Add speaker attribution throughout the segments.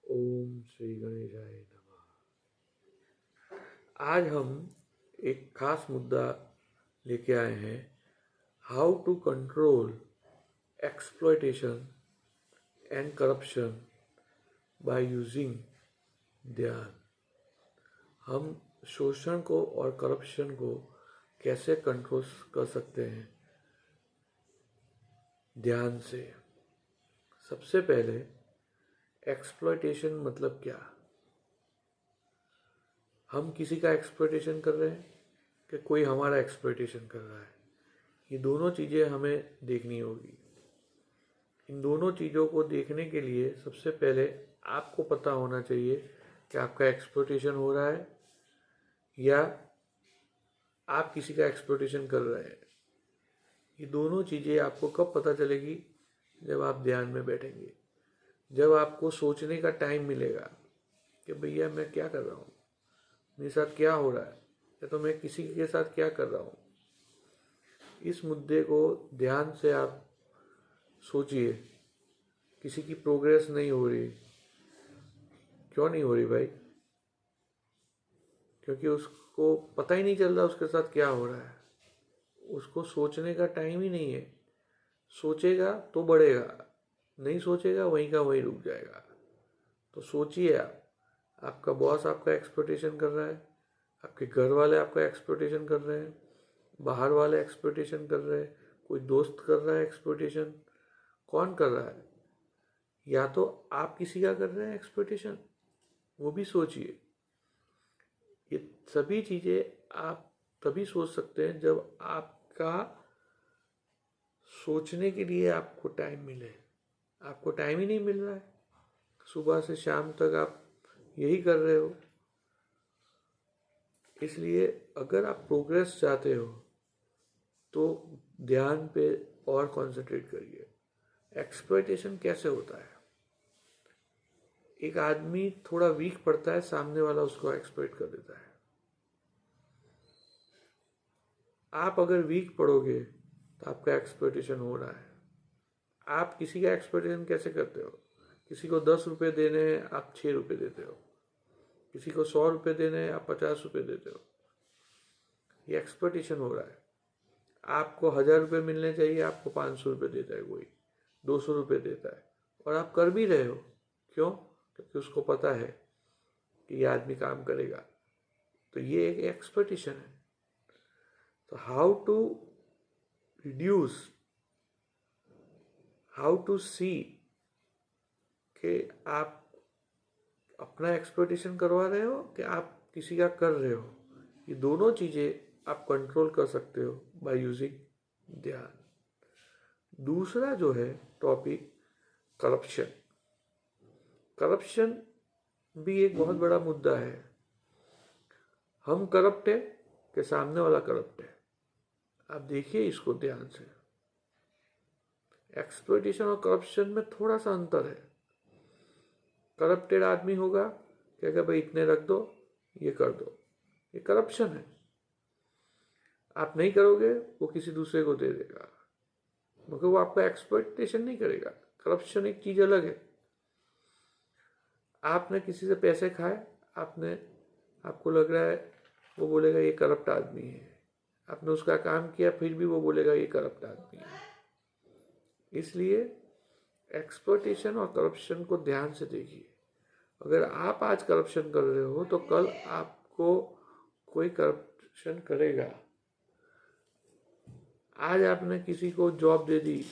Speaker 1: ओम श्री गणेशाय नमः। आज हम एक खास मुद्दा लेके आए हैं, how to control exploitation and corruption by using dhyan. हम शोषण को और करप्शन को कैसे कंट्रोल कर सकते हैं ध्यान से। सबसे पहले एक्सप्लॉयटेशन मतलब क्या। हम किसी का एक्सप्लॉयटेशन कर रहे हैं कि कोई हमारा एक्सप्लॉयटेशन कर रहा है, ये दोनों चीज़ें हमें देखनी होगी। इन दोनों चीज़ों को देखने के लिए सबसे पहले आपको पता होना चाहिए कि आपका एक्सप्लॉयटेशन हो रहा है या आप किसी का एक्सप्लॉयटेशन कर रहे हैं। ये दोनों चीज़ें आपको कब पता चलेगी, जब आप ध्यान में बैठेंगे, जब आपको सोचने का टाइम मिलेगा कि भैया मैं क्या कर रहा हूँ, मेरे साथ क्या हो रहा है, या तो मैं किसी के साथ क्या कर रहा हूँ। इस मुद्दे को ध्यान से आप सोचिए। किसी की प्रोग्रेस नहीं हो रही, क्यों नहीं हो रही भाई? क्योंकि उसको पता ही नहीं चल रहा उसके साथ क्या हो रहा है। उसको सोचने का टाइम ही नहीं है। सोचेगा तो बढ़ेगा, नहीं सोचेगा वहीं का वहीं रुक जाएगा। तो सोचिए, आपका बॉस आपका एक्सप्लॉयटेशन कर रहा है, आपके घर वाले आपका एक्सप्लॉयटेशन कर रहे हैं, बाहर वाले एक्सप्लॉयटेशन कर रहे हैं, कोई दोस्त कर रहा है एक्सप्लॉयटेशन। कौन कर रहा है? या तो आप किसी का कर रहे हैं एक्सप्लॉयटेशन, वो भी सोचिए। ये सभी चीज़ें आप तभी सोच सकते हैं जब आपका सोचने के लिए आपको टाइम मिले। आपको टाइम ही नहीं मिल रहा है, सुबह से शाम तक आप यही कर रहे हो। इसलिए अगर आप प्रोग्रेस चाहते हो तो ध्यान पे और कंसंट्रेट करिए। एक्सप्लॉयटेशन कैसे होता है? एक आदमी थोड़ा वीक पड़ता है, सामने वाला उसको एक्सप्लॉइट कर देता है। आप अगर वीक पड़ोगे तो आपका एक्सप्लॉयटेशन हो रहा है। आप किसी का एक्सप्लॉयटेशन कैसे करते हो? किसी को 10 रुपये देने हैं, आप 6 रुपये देते हो। किसी को 100 रुपये देने हैं, आप 50 रुपये देते हो। ये एक्सप्लॉयटेशन हो रहा है। आपको 1000 रुपये मिलने चाहिए, आपको 500 रुपये देता है कोई, 200 रुपये देता है, और आप कर भी रहे हो। क्यों? क्योंकि उसको पता है कि ये आदमी काम करेगा। तो ये एक एक्सप्लॉयटेशन है। तो how to reduce, how to see कि आप अपना एक्सप्लॉयटेशन करवा रहे हो कि आप किसी का कर रहे हो। ये दोनों चीज़ें आप कंट्रोल कर सकते हो बाय यूजिंग ध्यान। दूसरा जो है टॉपिक, करप्शन। करप्शन भी एक बहुत बड़ा मुद्दा है। हम करप्ट है कि सामने वाला करप्ट है? आप देखिए इसको ध्यान से। एक्सप्लॉयटेशन और करप्शन में थोड़ा सा अंतर है। करप्टेड आदमी होगा कहेगा भाई इतने रख दो, ये कर दो, ये करप्शन है। आप नहीं करोगे, वो किसी दूसरे को दे देगा, मगर वो आपका एक्सप्लॉयटेशन नहीं करेगा। करप्शन एक चीज अलग है। आपने किसी से पैसे खाए, आपने, आपको लग रहा है, वो बोलेगा ये करप्ट आदमी है। आपने उसका काम किया, फिर भी वो बोलेगा ये करप्ट आदमी है। इसलिए एक्सप्लॉयटेशन और करप्शन को ध्यान से देखिए। अगर आप आज करप्शन कर रहे हो तो कल आपको कोई करप्शन करेगा। आज आपने किसी को जॉब दे दी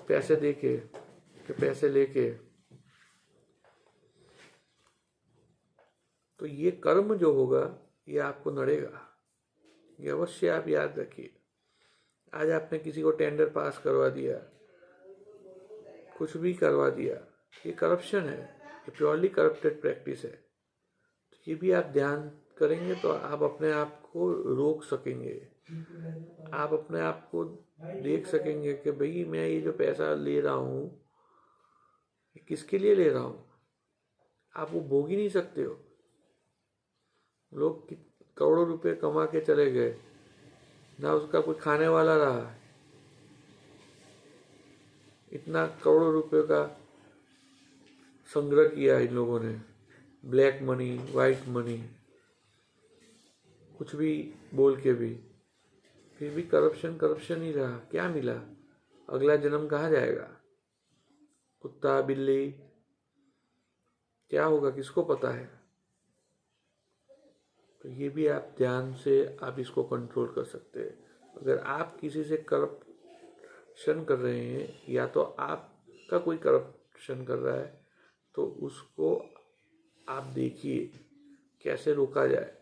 Speaker 1: पैसे देके कि पैसे लेके, तो ये कर्म जो होगा ये आपको नड़ेगा। ये अवश्य आप याद रखिए। आज आपने किसी को टेंडर पास करवा दिया, कुछ भी करवा दिया, ये करप्शन है, ये प्योरली करप्टेड प्रैक्टिस है। तो ये भी आप ध्यान करेंगे तो आप अपने आप को रोक सकेंगे। आप अपने आप को देख सकेंगे कि भाई मैं ये जो पैसा ले रहा हूँ ये किसके लिए ले रहा हूँ। आप वो भोग ही नहीं सकते हो। लोग करोड़ों रुपए कमा के चले गए, ना उसका कोई खाने वाला रहा। इतना करोड़ों रुपए का संग्रह किया इन लोगों ने, ब्लैक मनी, वाइट मनी, कुछ भी बोल के भी, फिर भी करप्शन ही रहा। क्या मिला? अगला जन्म कहाँ जाएगा? कुत्ता, बिल्ली, क्या होगा किसको पता है? तो ये भी आप ध्यान से आप इसको कंट्रोल कर सकते हैं। अगर आप किसी से करप्शन कर रहे हैं या तो आपका कोई करप्शन कर रहा है, तो उसको आप देखिए कैसे रोका जाए।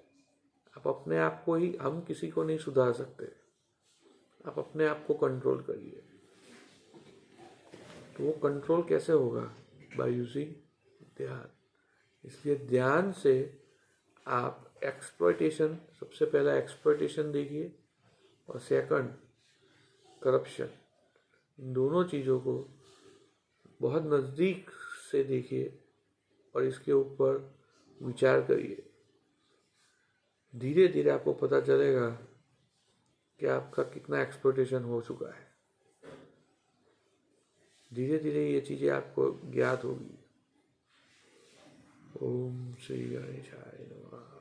Speaker 1: आप अपने आप को ही, हम किसी को नहीं सुधार सकते, आप अपने आप को कंट्रोल करिए। तो वो कंट्रोल कैसे होगा? बाय यूजिंग ध्यान। इसलिए ध्यान से आप एक्सप्लॉयटेशन, सबसे पहला एक्सप्लॉयटेशन देखिए, और सेकंड करप्शन, इन दोनों चीज़ों को बहुत नज़दीक से देखिए और इसके ऊपर विचार करिए। धीरे धीरे आपको पता चलेगा कि आपका कितना एक्सप्लॉयटेशन हो चुका है। धीरे धीरे ये चीज़ें आपको ज्ञात होगी। ओम श्री गणेशाय नमः।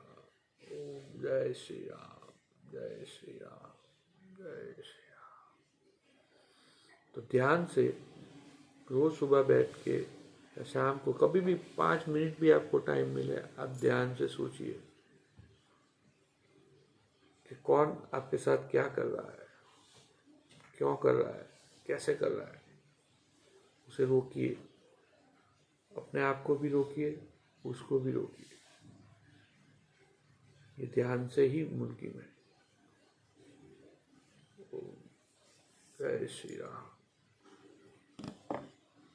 Speaker 1: ओम जय श्री राम, जय श्री राम, जय श्री राम। तो ध्यान से रोज सुबह बैठ के या शाम को कभी भी 5 मिनट भी आपको टाइम मिले, आप ध्यान से सोचिए कि कौन आपके साथ क्या कर रहा है, क्यों कर रहा है, कैसे कर रहा है। उसे रोकिए, अपने आप को भी रोकिए, उसको भी रोकिए। ये ध्यान से ही मुमकिन है। जय श्री राम।